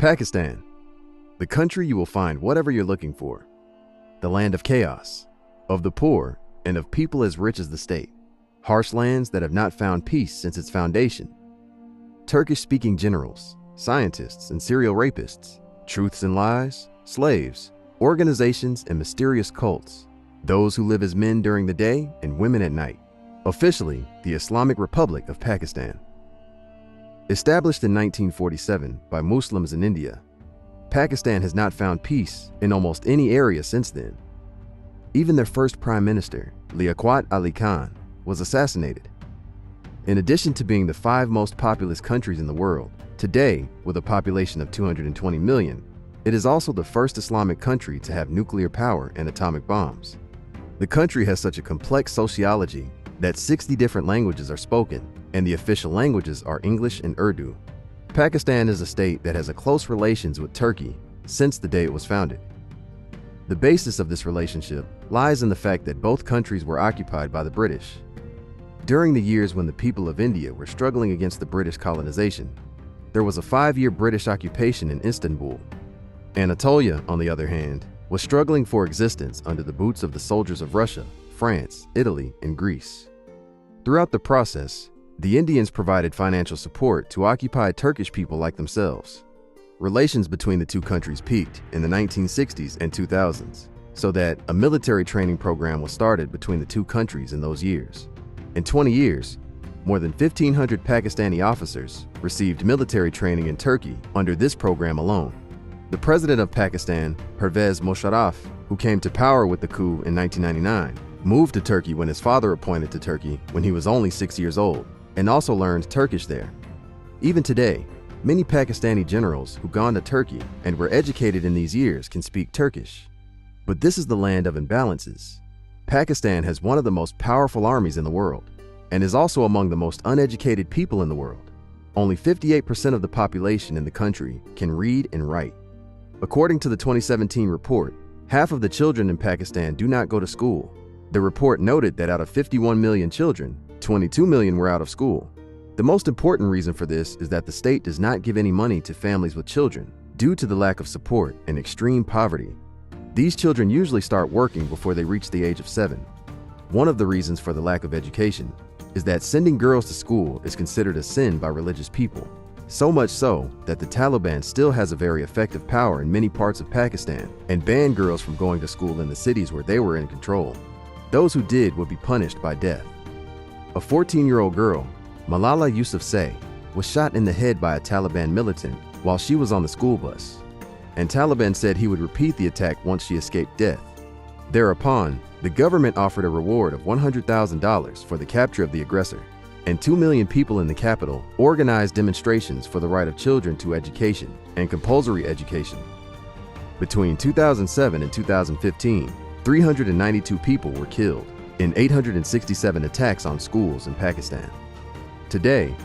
Pakistan, the country you will find whatever you're looking for. The land of chaos, of the poor, and of people as rich as the state. Harsh lands that have not found peace since its foundation. Turkish-speaking generals, scientists, and serial rapists. Truths and lies, slaves, organizations, and mysterious cults. Those who live as men during the day and women at night. Officially, the Islamic Republic of Pakistan. Established in 1947 by Muslims in India, Pakistan has not found peace in almost any area since then. Even their first prime minister, Liaquat Ali Khan, was assassinated. In addition to being the 5 most populous countries in the world, today, with a population of 220 million, it is also the first Islamic country to have nuclear power and atomic bombs. The country has such a complex sociology that 60 different languages are spoken, and the official languages are English and Urdu. Pakistan is a state that has a close relations with Turkey since the day it was founded. The basis of this relationship lies in the fact that both countries were occupied by the British. During the years when the people of India were struggling against the British colonization, there was a 5-year British occupation in Istanbul. Anatolia, on the other hand, was struggling for existence under the boots of the soldiers of Russia, France, Italy, and Greece. Throughout the process, the Indians provided financial support to occupied Turkish people like themselves. Relations between the two countries peaked in the 1960s and 2000s, so that a military training program was started between the two countries in those years. In 20 years, more than 1,500 Pakistani officers received military training in Turkey under this program alone. The president of Pakistan, Pervez Musharraf, who came to power with the coup in 1999, moved to Turkey when his father appointed to Turkey when he was only 6 years old, and also learned Turkish there. Even today, many Pakistani generals who gone to Turkey and were educated in these years can speak Turkish. But this is the land of imbalances. Pakistan has one of the most powerful armies in the world, and is also among the most uneducated people in the world. Only 58% of the population in the country can read and write. According to the 2017 report, half of the children in Pakistan do not go to school. The report noted that out of 51 million children, 22 million were out of school. The most important reason for this is that the state does not give any money to families with children due to the lack of support and extreme poverty. These children usually start working before they reach the age of 7. One of the reasons for the lack of education is that sending girls to school is considered a sin by religious people. So much so that the Taliban still has a very effective power in many parts of Pakistan and banned girls from going to school in the cities where they were in control. Those who did would be punished by death. A 14-year-old girl, Malala Yousafzai, was shot in the head by a Taliban militant while she was on the school bus, and Taliban said he would repeat the attack once she escaped death. Thereupon, the government offered a reward of $100,000 for the capture of the aggressor, and 2 million people in the capital organized demonstrations for the right of children to education and compulsory education. Between 2007 and 2015, 392 people were killed in 867 attacks on schools in Pakistan. Today,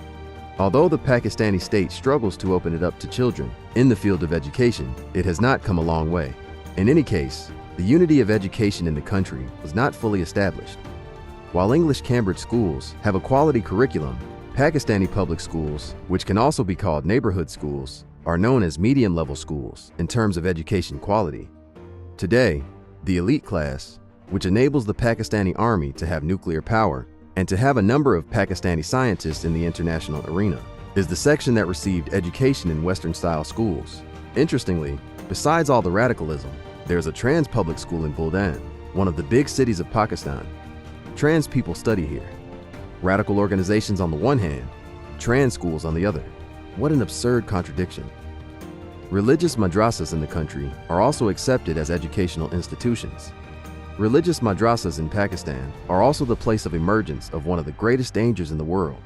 although the Pakistani state struggles to open it up to children in the field of education, it has not come a long way. In any case, the unity of education in the country was not fully established. While English Cambridge schools have a quality curriculum, Pakistani public schools, which can also be called neighborhood schools, are known as medium-level schools in terms of education quality. Today, the elite class, which enables the Pakistani army to have nuclear power and to have a number of Pakistani scientists in the international arena, is the section that received education in Western-style schools. Interestingly, besides all the radicalism, there's a trans public school in Buldan, one of the big cities of Pakistan. Trans people study here. Radical organizations on the one hand, trans schools on the other. What an absurd contradiction. Religious madrasas in the country are also accepted as educational institutions. Religious madrasas in Pakistan are also the place of emergence of one of the greatest dangers in the world.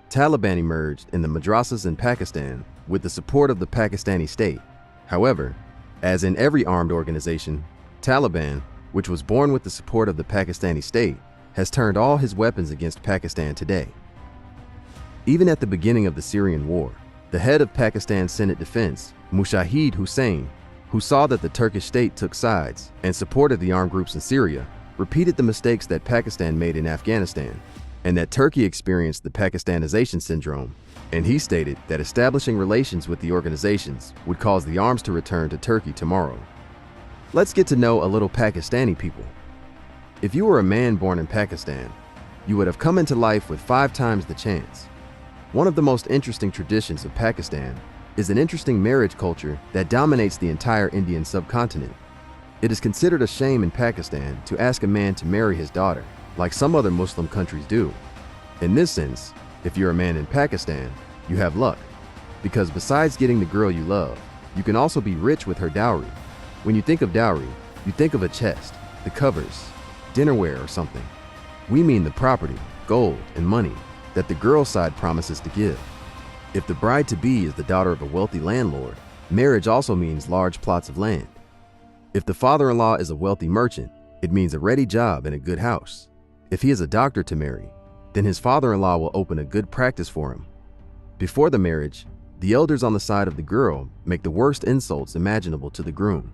Taliban emerged in the madrasas in Pakistan with the support of the Pakistani state. However, as in every armed organization, Taliban, which was born with the support of the Pakistani state, has turned all his weapons against Pakistan today. Even at the beginning of the Syrian war, the head of Pakistan's Senate Defense, Mushahid Hussain, who saw that the Turkish state took sides and supported the armed groups in Syria, repeated the mistakes that Pakistan made in Afghanistan. and that Turkey experienced the Pakistanization syndrome, and he stated that establishing relations with the organizations would cause the arms to return to Turkey tomorrow. Let's get to know a little Pakistani people. If you were a man born in Pakistan, you would have come into life with 5 times the chance. One of the most interesting traditions of Pakistan is an interesting marriage culture that dominates the entire Indian subcontinent. It is considered a shame in Pakistan to ask a man to marry his daughter, like some other Muslim countries do. In this sense, if you're a man in Pakistan, you have luck, because besides getting the girl you love, you can also be rich with her dowry. When you think of dowry, you think of a chest, the covers, dinnerware or something. We mean the property, gold, and money that the girl's side promises to give. If the bride-to-be is the daughter of a wealthy landlord, marriage also means large plots of land. If the father-in-law is a wealthy merchant, it means a ready job and a good house. If he is a doctor to marry, then his father-in-law will open a good practice for him. Before the marriage, the elders on the side of the girl make the worst insults imaginable to the groom,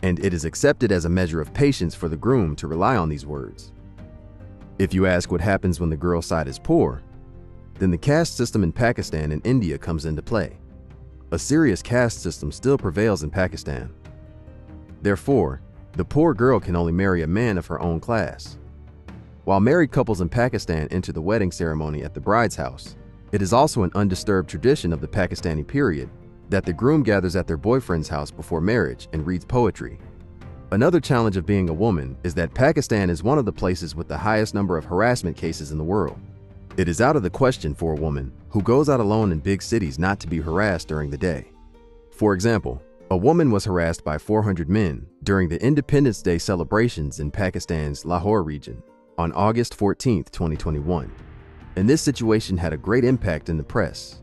and it is accepted as a measure of patience for the groom to rely on these words. If you ask what happens when the girl's side is poor, then the caste system in Pakistan and India comes into play. A serious caste system still prevails in Pakistan. Therefore, the poor girl can only marry a man of her own class. While married couples in Pakistan enter the wedding ceremony at the bride's house, it is also an undisturbed tradition of the Pakistani period that the groom gathers at their boyfriend's house before marriage and reads poetry. Another challenge of being a woman is that Pakistan is one of the places with the highest number of harassment cases in the world. It is out of the question for a woman who goes out alone in big cities not to be harassed during the day. For example, a woman was harassed by 400 men during the Independence Day celebrations in Pakistan's Lahore region on August 14, 2021, and this situation had a great impact in the press.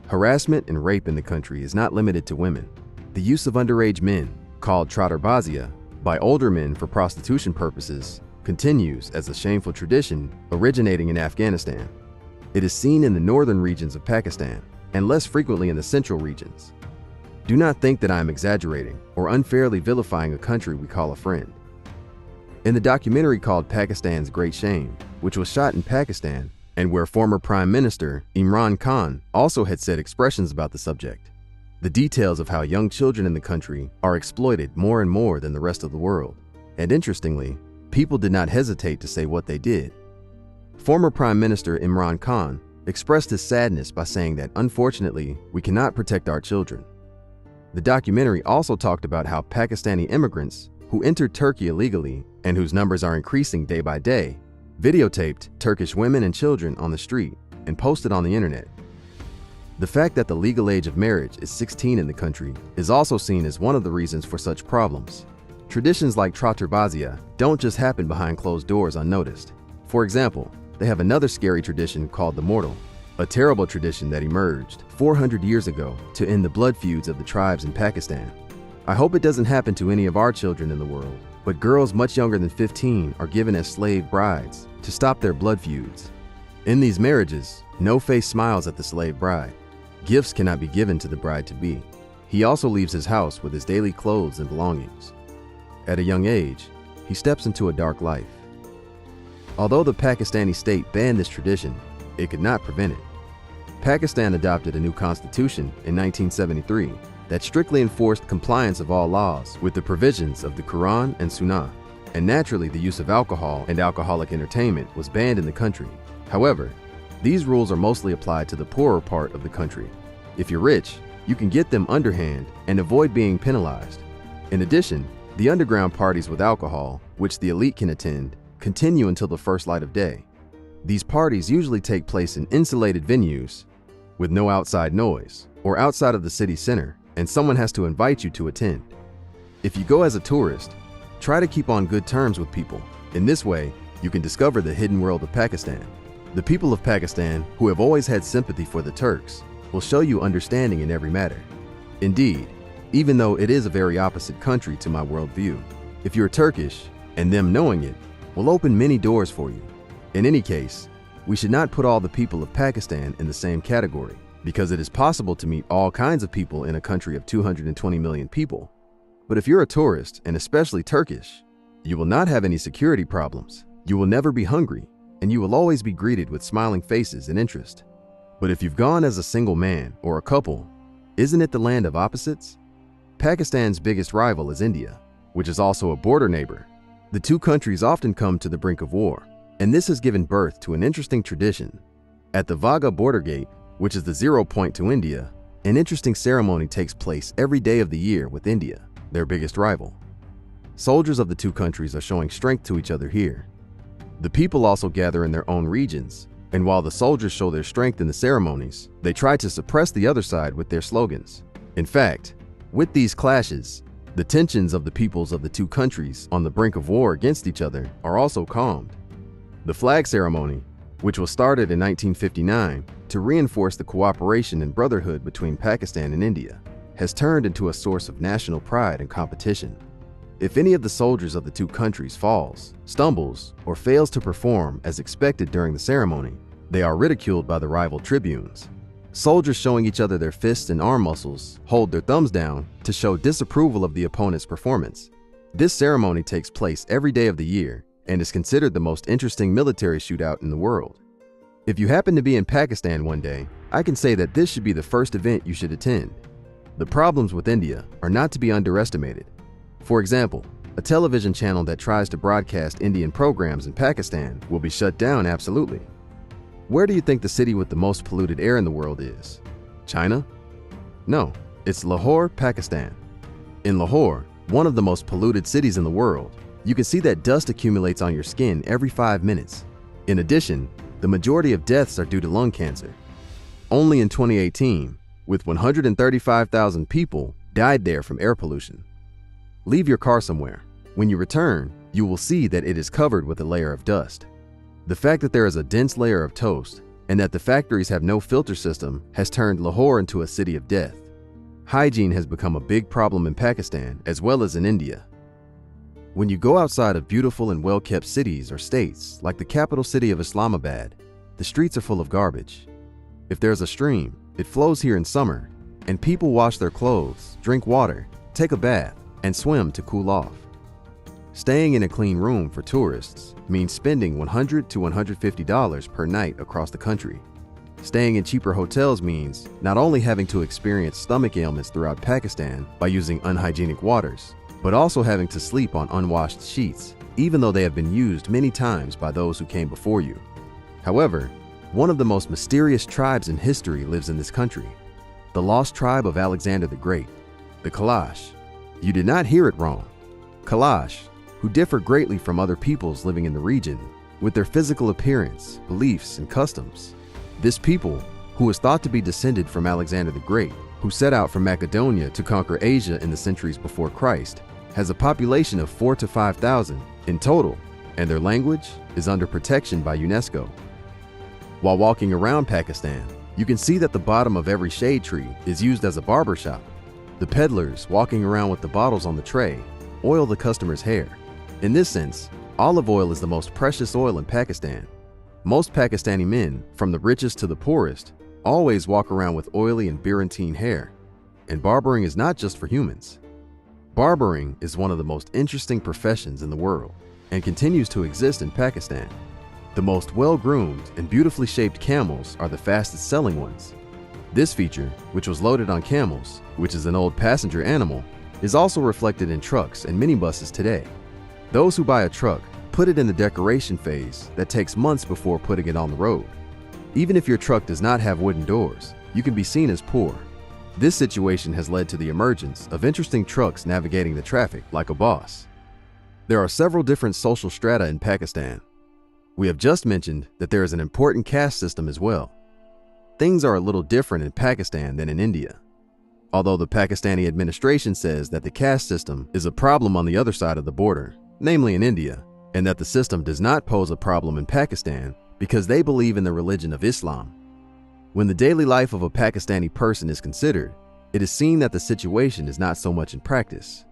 Harassment and rape in the country is not limited to women. The use of underage men, called trotterbazia, by older men for prostitution purposes continues as a shameful tradition originating in Afghanistan. It is seen in the northern regions of Pakistan and less frequently in the central regions. Do not think that I am exaggerating or unfairly vilifying a country we call a friend. In the documentary called Pakistan's Great Shame, which was shot in Pakistan and where former Prime Minister Imran Khan also had said expressions about the subject, the details of how young children in the country are exploited more and more than the rest of the world. And interestingly, people did not hesitate to say what they did. Former Prime Minister Imran Khan expressed his sadness by saying that unfortunately, we cannot protect our children. The documentary also talked about how Pakistani immigrants who entered Turkey illegally and whose numbers are increasing day by day, videotaped Turkish women and children on the street and posted on the internet. The fact that the legal age of marriage is 16 in the country is also seen as one of the reasons for such problems. Traditions like trotterbazia don't just happen behind closed doors unnoticed. For example, they have another scary tradition called the mortal, a terrible tradition that emerged 400 years ago to end the blood feuds of the tribes in Pakistan. I hope it doesn't happen to any of our children in the world, but girls much younger than 15 are given as slave brides to stop their blood feuds. In these marriages, no face smiles at the slave bride. Gifts cannot be given to the bride-to-be. He also leaves his house with his daily clothes and belongings. At a young age, he steps into a dark life. Although the Pakistani state banned this tradition, it could not prevent it. Pakistan adopted a new constitution in 1973 that strictly enforced compliance of all laws with the provisions of the Quran and Sunnah, and naturally the use of alcohol and alcoholic entertainment was banned in the country. However, these rules are mostly applied to the poorer part of the country. If you're rich, you can get them underhand and avoid being penalized. In addition, the underground parties with alcohol, which the elite can attend, continue until the first light of day. These parties usually take place in insulated venues with no outside noise or outside of the city center, and someone has to invite you to attend. If you go as a tourist, try to keep on good terms with people. In this way, you can discover the hidden world of Pakistan. The people of Pakistan, who have always had sympathy for the Turks, will show you understanding in every matter. Indeed, even though it is a very opposite country to my worldview, if you're Turkish, and them knowing it, will open many doors for you. In any case, we should not put all the people of Pakistan in the same category, because it is possible to meet all kinds of people in a country of 220 million people. But if you're a tourist, and especially Turkish, you will not have any security problems. You will never be hungry. and you will always be greeted with smiling faces and interest. But if you've gone as a single man or a couple, isn't it the land of opposites? Pakistan's biggest rival is India, which is also a border neighbor. The two countries often come to the brink of war, and this has given birth to an interesting tradition. At the Wagah border gate, which is the zero point to India, an interesting ceremony takes place every day of the year with India, their biggest rival. Soldiers of the two countries are showing strength to each other here. The people also gather in their own regions, and while the soldiers show their strength in the ceremonies, they try to suppress the other side with their slogans. In fact, with these clashes, the tensions of the peoples of the two countries on the brink of war against each other are also calmed. The flag ceremony, which was started in 1959 to reinforce the cooperation and brotherhood between Pakistan and India, has turned into a source of national pride and competition. If any of the soldiers of the two countries falls, stumbles, or fails to perform as expected during the ceremony, they are ridiculed by the rival tribunes. Soldiers showing each other their fists and arm muscles hold their thumbs down to show disapproval of the opponent's performance. This ceremony takes place every day of the year and is considered the most interesting military shootout in the world. If you happen to be in Pakistan one day, I can say that this should be the first event you should attend. The problems with India are not to be underestimated. For example, a television channel that tries to broadcast Indian programs in Pakistan will be shut down absolutely. Where do you think the city with the most polluted air in the world is? China? No, it's Lahore, Pakistan. In Lahore, one of the most polluted cities in the world, you can see that dust accumulates on your skin every 5 minutes. In addition, the majority of deaths are due to lung cancer. Only in 2018, with 135,000 people died there from air pollution. Leave your car somewhere. When you return, you will see that it is covered with a layer of dust. The fact that there is a dense layer of toast and that the factories have no filter system has turned Lahore into a city of death. Hygiene has become a big problem in Pakistan as well as in India. When you go outside of beautiful and well-kept cities or states like the capital city of Islamabad, the streets are full of garbage. If there's a stream, it flows here in summer, and people wash their clothes, drink water, take a bath, and swim to cool off. Staying in a clean room for tourists means spending $100 to $150 per night across the country. Staying in cheaper hotels means not only having to experience stomach ailments throughout Pakistan by using unhygienic waters, but also having to sleep on unwashed sheets, even though they have been used many times by those who came before you. However, one of the most mysterious tribes in history lives in this country, the lost tribe of Alexander the Great, the Kalash. You did not hear it wrong. Kalash, who differ greatly from other peoples living in the region, with their physical appearance, beliefs, and customs. This people, who is thought to be descended from Alexander the Great, who set out from Macedonia to conquer Asia in the centuries before Christ, has a population of 4,000 to 5,000 in total, and their language is under protection by UNESCO. While walking around Pakistan, you can see that the bottom of every shade tree is used as a barber shop. The peddlers walking around with the bottles on the tray oil the customer's hair. In this sense, olive oil is the most precious oil in Pakistan. Most Pakistani men, from the richest to the poorest, always walk around with oily and Byzantine hair. And barbering is not just for humans. Barbering is one of the most interesting professions in the world and continues to exist in Pakistan. The most well-groomed and beautifully shaped camels are the fastest selling ones. This feature, which was loaded on camels, which is an old passenger animal, is also reflected in trucks and minibuses today. Those who buy a truck put it in the decoration phase that takes months before putting it on the road. Even if your truck does not have wooden doors, you can be seen as poor. This situation has led to the emergence of interesting trucks navigating the traffic like a boss. There are several different social strata in Pakistan. We have just mentioned that there is an important caste system as well. Things are a little different in Pakistan than in India. Although the Pakistani administration says that the caste system is a problem on the other side of the border, namely in India, and that the system does not pose a problem in Pakistan because they believe in the religion of Islam. When the daily life of a Pakistani person is considered, it is seen that the situation is not so much in practice.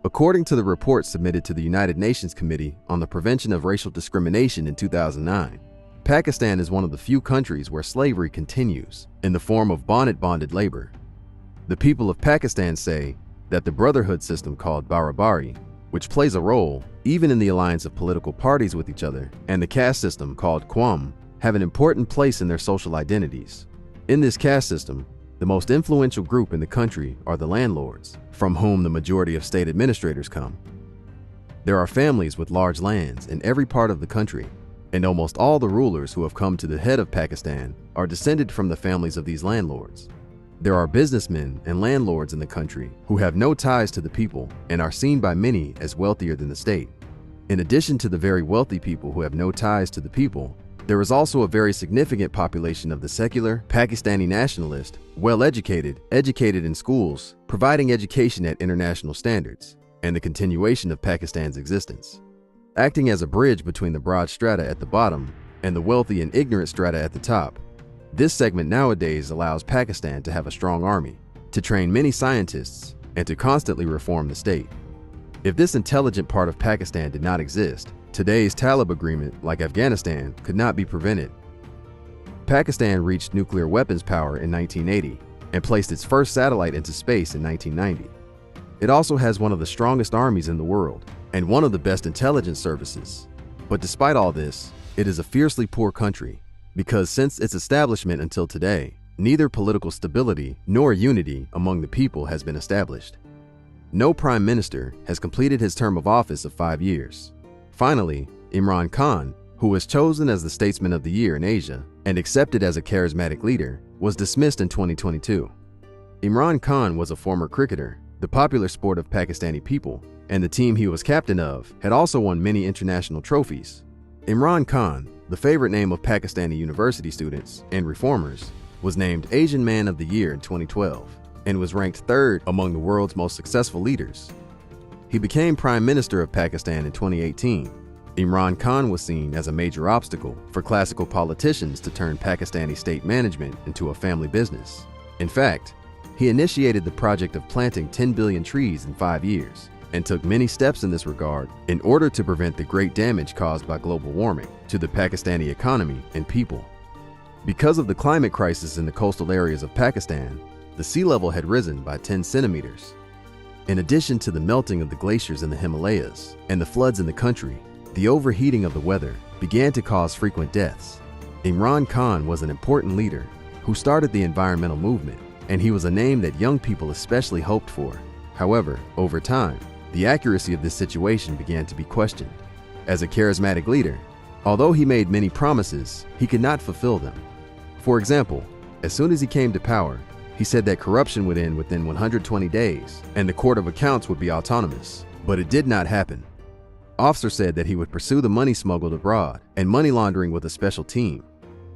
According to the report submitted to the United Nations Committee on the Prevention of Racial Discrimination in 2009, Pakistan is one of the few countries where slavery continues in the form of bonded labor. The people of Pakistan say that the brotherhood system called Barabari, which plays a role, even in the alliance of political parties with each other, and the caste system called Qam have an important place in their social identities. In this caste system, the most influential group in the country are the landlords, from whom the majority of state administrators come. There are families with large lands in every part of the country, and almost all the rulers who have come to the head of Pakistan are descended from the families of these landlords. There are businessmen and landlords in the country who have no ties to the people and are seen by many as wealthier than the state. In addition to the very wealthy people who have no ties to the people, there is also a very significant population of the secular, Pakistani nationalist, well-educated, educated in schools, providing education at international standards, and the continuation of Pakistan's existence. Acting as a bridge between the broad strata at the bottom and the wealthy and ignorant strata at the top, this segment nowadays allows Pakistan to have a strong army, to train many scientists, and to constantly reform the state. If this intelligent part of Pakistan did not exist, today's Talib agreement, like Afghanistan, could not be prevented. Pakistan reached nuclear weapons power in 1980 and placed its first satellite into space in 1990. It also has one of the strongest armies in the world and one of the best intelligence services. But despite all this, it is a fiercely poor country because since its establishment until today, neither political stability nor unity among the people has been established. No prime minister has completed his term of office of 5 years. Finally, Imran Khan, who was chosen as the Statesman of the Year in Asia and accepted as a charismatic leader, was dismissed in 2022. Imran Khan was a former cricketer, the popular sport of Pakistani people, and the team he was captain of had also won many international trophies. Imran Khan, the favorite name of Pakistani university students and reformers, was named Asian Man of the Year in 2012 and was ranked third among the world's most successful leaders. He became Prime Minister of Pakistan in 2018. Imran Khan was seen as a major obstacle for classical politicians to turn Pakistani state management into a family business. In fact, he initiated the project of planting 10 billion trees in 5 years and took many steps in this regard in order to prevent the great damage caused by global warming to the Pakistani economy and people. Because of the climate crisis in the coastal areas of Pakistan, the sea level had risen by 10 centimeters. In addition to the melting of the glaciers in the Himalayas and the floods in the country, the overheating of the weather began to cause frequent deaths. Imran Khan was an important leader who started the environmental movement, and he was a name that young people especially hoped for. However, over time, the accuracy of this situation began to be questioned. As a charismatic leader, although he made many promises, he could not fulfill them. For example, as soon as he came to power, he said that corruption would end within 120 days and the Court of Accounts would be autonomous, but it did not happen. Officer said that he would pursue the money smuggled abroad and money laundering with a special team,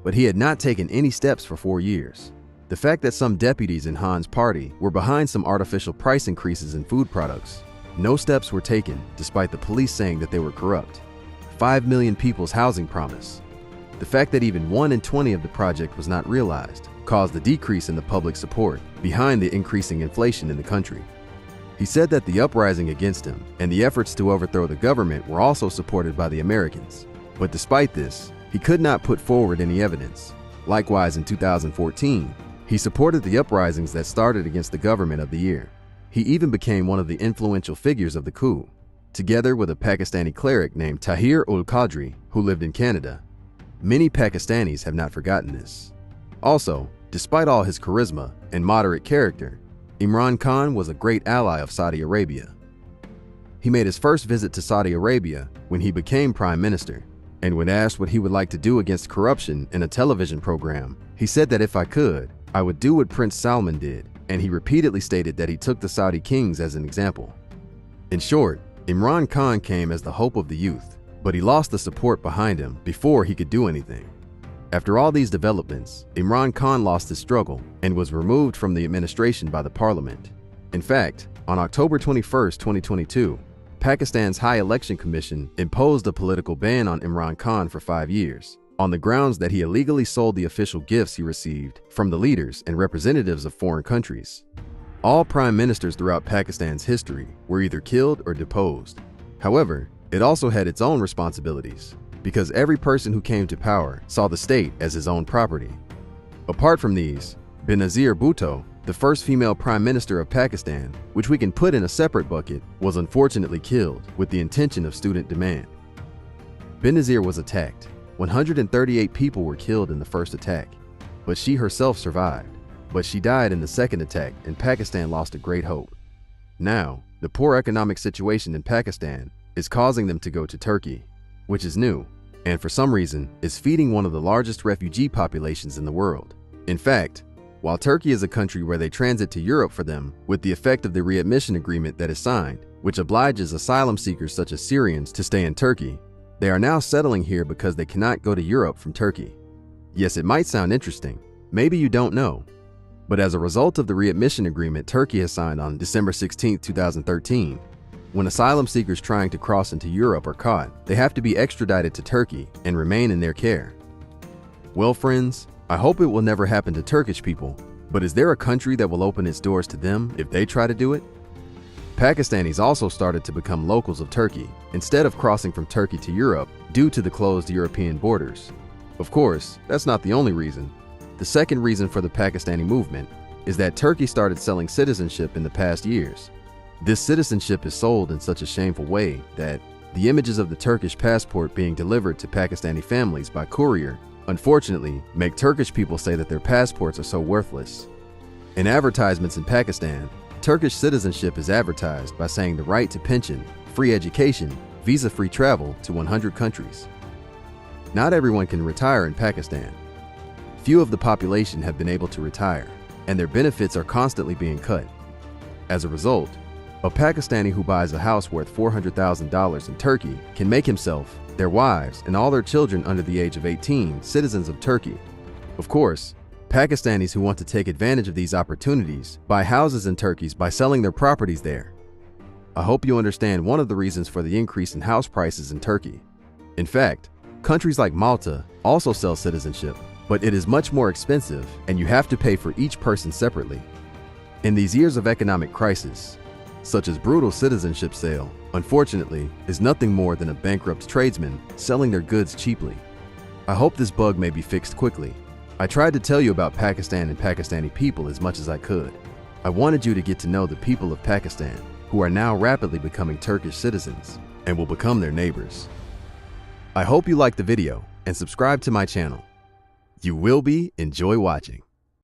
but he had not taken any steps for 4 years. The fact that some deputies in Khan's party were behind some artificial price increases in food products. No steps were taken despite the police saying that they were corrupt. 5 million people's housing promise. The fact that even 1 in 20 of the project was not realized caused the decrease in the public support behind the increasing inflation in the country. He said that the uprising against him and the efforts to overthrow the government were also supported by the Americans. But despite this, he could not put forward any evidence. Likewise, in 2014, he supported the uprisings that started against the government of the year. He even became one of the influential figures of the coup, together with a Pakistani cleric named Tahir-ul-Qadri, who lived in Canada. Many Pakistanis have not forgotten this. Also, despite all his charisma and moderate character, Imran Khan was a great ally of Saudi Arabia. He made his first visit to Saudi Arabia when he became prime minister, and when asked what he would like to do against corruption in a television program, he said that if I could, I would do what Prince Salman did, and he repeatedly stated that he took the Saudi kings as an example. In short, Imran Khan came as the hope of the youth, but he lost the support behind him before he could do anything. After all these developments, Imran Khan lost his struggle and was removed from the administration by the parliament. In fact, on October 21, 2022, Pakistan's High Election Commission imposed a political ban on Imran Khan for 5 years, on the grounds that he illegally sold the official gifts he received from the leaders and representatives of foreign countries. All prime ministers throughout Pakistan's history were either killed or deposed. However, it also had its own responsibilities, because every person who came to power saw the state as his own property. Apart from these, Benazir Bhutto, The first female prime minister of Pakistan, which we can put in a separate bucket, was unfortunately killed with the intention of student demand. Benazir was attacked. 138 people were killed in the first attack, but she herself survived. But she died in the second attack, and Pakistan lost a great hope. Now, the poor economic situation in Pakistan is causing them to go to Turkey, which is new, and for some reason is feeding one of the largest refugee populations in the world. In fact, while Turkey is a country where they transit to Europe for them with the effect of the readmission agreement that is signed, which obliges asylum seekers such as Syrians to stay in Turkey, they are now settling here because they cannot go to Europe from Turkey. Yes, it might sound interesting. Maybe you don't know. But as a result of the readmission agreement Turkey has signed on December 16, 2013, when asylum seekers trying to cross into Europe are caught, they have to be extradited to Turkey and remain in their care. Well, friends, I hope it will never happen to Turkish people, but is there a country that will open its doors to them if they try to do it? Pakistanis also started to become locals of Turkey instead of crossing from Turkey to Europe due to the closed European borders. Of course, that's not the only reason. The second reason for the Pakistani movement is that Turkey started selling citizenship in the past years. This citizenship is sold in such a shameful way that the images of the Turkish passport being delivered to Pakistani families by courier unfortunately make Turkish people say that their passports are so worthless. In advertisements in Pakistan, Turkish citizenship is advertised by saying the right to pension, free education, visa-free travel to 100 countries. Not everyone can retire in Pakistan. Few of the population have been able to retire, and their benefits are constantly being cut. As a result, a Pakistani who buys a house worth $400,000 in Turkey can make himself, their wives, and all their children under the age of 18 citizens of Turkey. Of course, Pakistanis who want to take advantage of these opportunities buy houses in Turkey by selling their properties there. I hope you understand one of the reasons for the increase in house prices in Turkey. In fact, countries like Malta also sell citizenship, but it is much more expensive and you have to pay for each person separately. In these years of economic crisis, such as brutal citizenship sale, unfortunately, is nothing more than a bankrupt tradesman selling their goods cheaply. I hope this bug may be fixed quickly. I tried to tell you about Pakistan and Pakistani people as much as I could. I wanted you to get to know the people of Pakistan, who are now rapidly becoming Turkish citizens and will become their neighbors. I hope you liked the video and subscribe to my channel. You will enjoy watching.